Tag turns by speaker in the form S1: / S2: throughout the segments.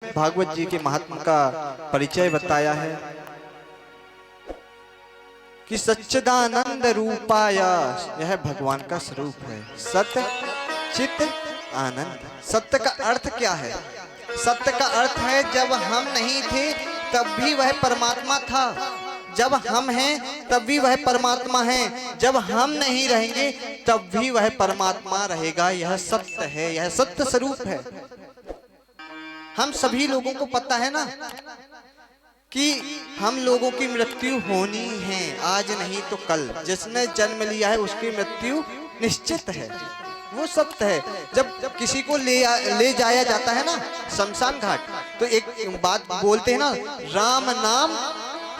S1: भागवत जी के महात्मा का परिचय बताया है कि सच्चिदानंद रूपाय, यह भगवान का स्वरूप है। सत्य चित आनंद। सत्य का अर्थ क्या है? सत्य का अर्थ है जब हम नहीं थे तब भी वह परमात्मा था, जब हम हैं तब भी वह परमात्मा है, जब हम नहीं रहेंगे तब भी वह परमात्मा रहेगा। यह सत्य है, यह सत्य स्वरूप है। हम सभी लोगों को पता है ना कि हम लोगों की मृत्यु होनी है, आज नहीं तो कल। जिसने जन्म लिया है उसकी मृत्यु निश्चित है, वो सत्य है। जब किसी को ले जाया जाता है ना शमशान घाट, तो एक बात बोलते हैं ना, राम नाम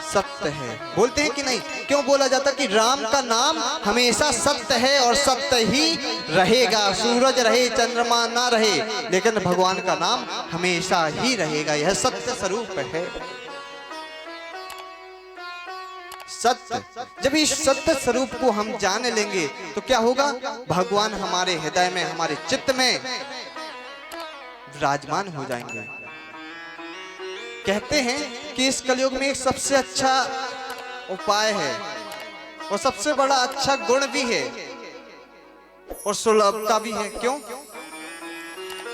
S1: सत्य है। बोलते हैं कि नहीं? क्यों बोला जाता कि राम का नाम हमेशा सत्य है और सत्य ही रहेगा। सूरज रहे चंद्रमा ना रहे, लेकिन भगवान का नाम हमेशा ही रहेगा। यह सत्य स्वरूप है। सत्य, जब इस सत्य स्वरूप को हम जान लेंगे तो क्या होगा? भगवान हमारे हृदय में, हमारे चित्त में विराजमान हो जाएंगे। कहते हैं कि इस कलयुग में एक सबसे अच्छा उपाय है और सबसे बड़ा अच्छा गुण भी है और सुलभता भी है। क्यों?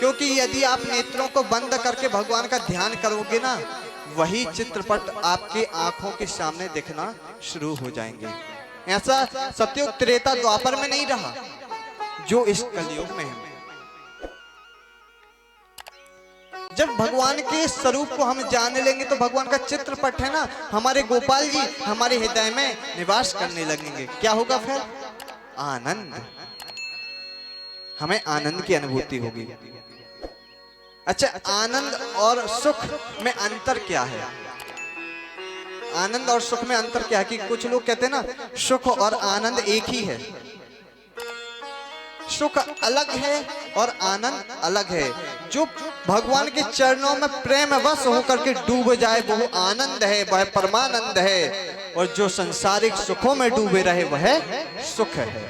S1: क्योंकि यदि आप नेत्रों को बंद करके भगवान का ध्यान करोगे ना, वही चित्रपट आपके आंखों के सामने दिखना शुरू हो जाएंगे। ऐसा सतयुग त्रेता द्वापर में नहीं रहा जो इस कलयुग में है। जब भगवान के स्वरूप को हम जान लेंगे तो भगवान का चित्रपट है ना, हमारे गोपाल जी हमारे हृदय में निवास करने लगेंगे। क्या होगा फिर? आनंद। हमें आनंद की अनुभूति होगी। अच्छा, आनंद और सुख में अंतर क्या है? आनंद और सुख में अंतर क्या है कि कुछ लोग कहते हैं ना सुख और आनंद एक ही है। सुख अलग है और आनंद अलग है। जो भगवान के चरणों में प्रेम वश होकर के डूब जाए वो आनंद है, वह परमानंद है। और जो संसारिक सुखों में डूबे रहे वह सुख है।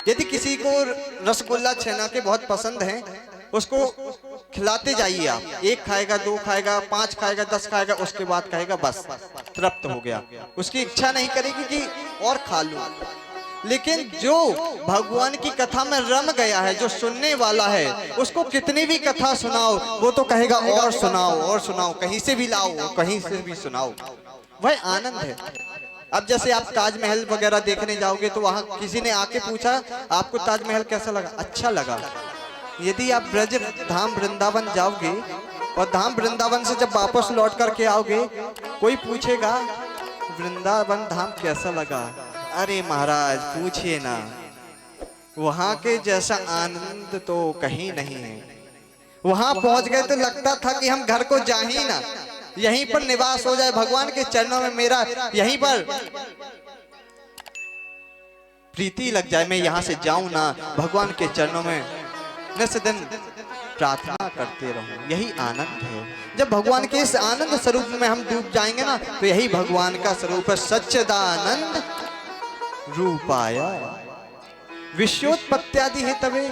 S1: यदि किसी को रसगुल्ला छेना के बहुत पसंद है, उसको खिलाते जाइए आप। एक खाएगा, दो खाएगा, 5 खाएगा, 10 खाएगा, उसके बाद कहेगा बस तृप्त हो गया। उसकी इच्छा नहीं करेगी कि और खा लूं। लेकिन जो भगवान की कथा में रम गया है, जो सुनने वाला है, उसको कितनी भी कथा सुनाओ वो तो कहेगा और सुनाओ और सुनाओ, कहीं से भी लाओ, कहीं से भी सुनाओ। वह आनंद है। अब जैसे आप ताजमहल वगैरह देखने जाओगे तो वहां किसी ने आके पूछा आपको ताजमहल कैसा लगा? अच्छा लगा। यदि आप ब्रज धाम वृंदावन जाओगे और धाम वृंदावन से जब वापस लौट करके आओगे, कोई पूछेगा वृंदावन धाम कैसा लगा? अरे महाराज पूछिए ना, वहां के जैसा आनंद तो कहीं नहीं है। वहां पहुंच गए तो लगता था कि हम घर को जा ही ना, यहीं पर निवास हो जाए, भगवान के चरणों में मेरा यहीं पर प्रीति लग जाए, मैं यहां से जाऊं ना, भगवान के चरणों में नित दिन प्रार्थना करते रहूं। यही आनंद है। जब भगवान के इस आनंद स्वरूप में हम डूब जाएंगे ना, तो यही भगवान का स्वरूप है। सच्चिदानंद रूपाय। विश्वोत्पत्ति है तबे।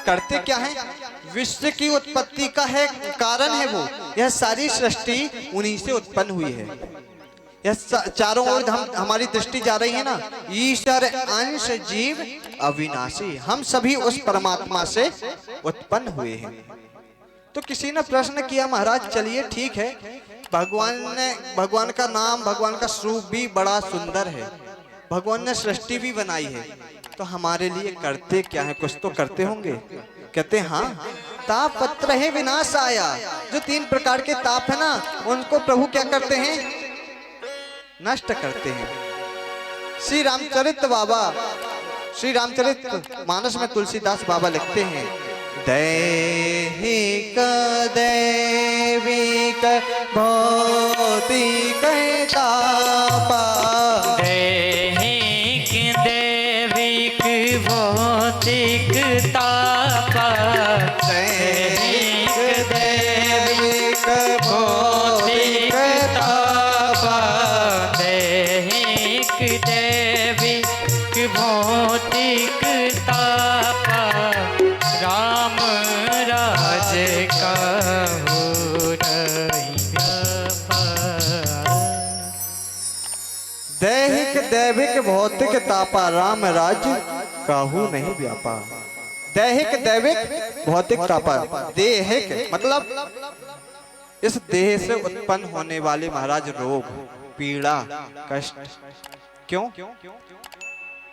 S1: करते क्या है? विश्व की उत्पत्ति का है कारण है वो। यह सारी सृष्टि उन्हीं से उत्पन्न हुई है। यह चारों ओर हमारी दृष्टि जा रही है ना, ईश्वर अंश जीव अविनाशी। हम सभी उस परमात्मा से उत्पन्न हुए हैं। तो किसी ने प्रश्न किया महाराज चलिए ठीक है, भगवान का नाम, भगवान का स्वरूप भी बड़ा सुंदर है, भगवान ने सृष्टि भी बनाई है, तो हमारे लिए करते क्या है? कुछ तो करते होंगे। कहते हाँ, ताप पत्र है विनाश आया। जो 3 प्रकार के ताप है ना, उनको प्रभु क्या करते हैं? नष्ट करते हैं। श्री रामचरित मानस में तुलसीदास बाबा लिखते हैं, दैहिक दैविक भौतिक तापा,
S2: दैहिक दैविक भौतिक तापा,
S1: दैहिक दैविक भौतिक तापा,
S2: दैहिक दैविक भौतिक तापा, राम राज का
S1: दैहिक दैविक भौतिक तापा राम राज्य काहू नहीं व्यापा। दैहिक दैविक भौतिक तापा, देहिक मतलब इस देह से उत्पन्न होने वाले महाराज रोग, पीड़ा, कष्ट। क्यों?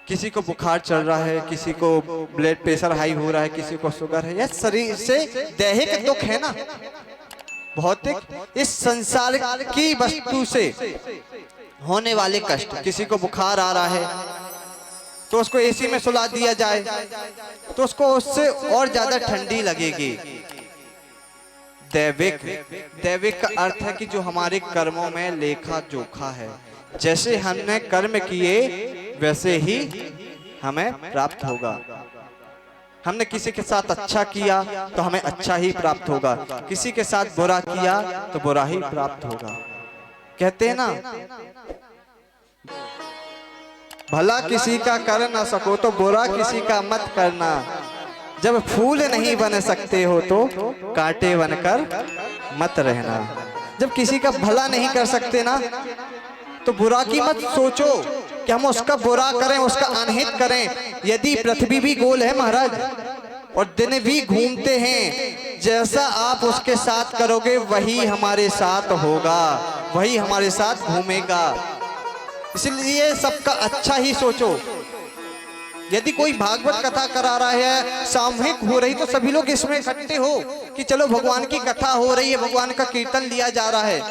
S1: किसी को बुखार चल रहा है, किसी को ब्लड प्रेशर हाई हो रहा है, किसी को शुगर है, यह शरीर से दैहिक दुख है ना। भौतिक इस संसार की वस्तु से होने वाले कष्ट। किसी को बुखार आ रहा है तो उसको एसी में सुला दिया जाए तो उसको उससे और ज्यादा ठंडी लगेगी। दैविक, दैविक का अर्थ है कि जो हमारे कर्मों में लेखा जोखा है, जैसे हमने कर्म किए वैसे ही हमें प्राप्त होगा। हमने किसी के साथ अच्छा किया तो हमें अच्छा ही प्राप्त होगा, किसी के साथ बुरा किया तो बुरा ही प्राप्त होगा। कहते हैं ना, भला किसी का कर ना सको तो बुरा किसी का मत करना। जब फूल नहीं बन सकते हो तो कांटे बनकर मत रहना। जब किसी का भला नहीं कर सकते ना तो बुरा की मत सोचो कि हम उसका बुरा करें, उसका अनहित करें। यदि पृथ्वी भी गोल है महाराज और दिन भी घूमते हैं, जैसा आप उसके साथ करोगे वही हमारे साथ होगा, वही हमारे साथ घूमेगा। इसलिए सबका अच्छा ही सोचो। यदि कोई भागवत कथा करा रहा है, सामूहिक हो रही, तो सभी लोग इसमें इकट्ठे हो कि चलो भगवान की कथा हो रही है, भगवान का कीर्तन लिया जा रहा है,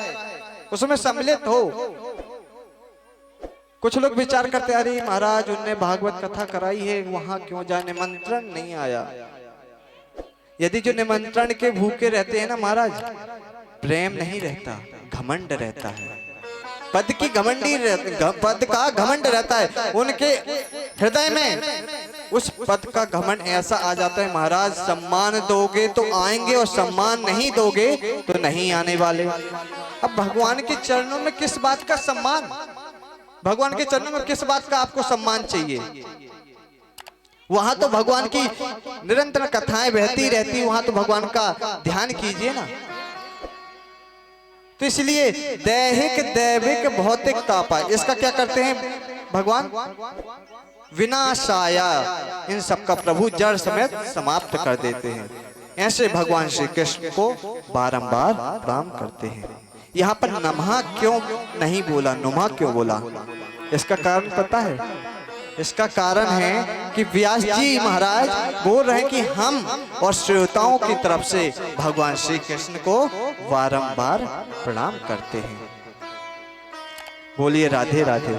S1: उसमें सम्मिलित हो। कुछ लोग विचार करते, अरे महाराज उनने भागवत कथा कराई है, वहां क्यों जाए, निमंत्रण नहीं आया। यदि जो निमंत्रण के भूखे रहते हैं ना महाराज, प्रेम नहीं रहता, घमंड रहता है, पद की घमंडी, पद का घमंड रहता है उनके हृदय में। उस पद का घमंड ऐसा आ जाता है महाराज, सम्मान दोगे तो आएंगे और सम्मान नहीं दोगे तो नहीं आने वाले। अब भगवान के चरणों में किस बात का सम्मान, भगवान के चरणों में किस बात का आपको सम्मान चाहिए? वहां तो भगवान की निरंतर कथाएं बहती रहती, वहां तो भगवान का ध्यान कीजिए ना। तो इसलिए दैहिक दैविक भौतिक तापा, इसका क्या करते हैं भगवान? विनाशाया, इन सब का प्रभु जड़ समेत समाप्त कर देते हैं। ऐसे भगवान श्री कृष्ण को बारंबार प्रणाम करते हैं। यहाँ पर नमः क्यों नहीं बोला, नुमा क्यों बोला? इसका कारण पता है? इसका कारण है कि व्यास जी महाराज बोल रहे हैं कि हम और श्रोताओं की तरफ से भगवान श्री कृष्ण को बारंबार प्रणाम करते हैं। बोलिए राधे राधे।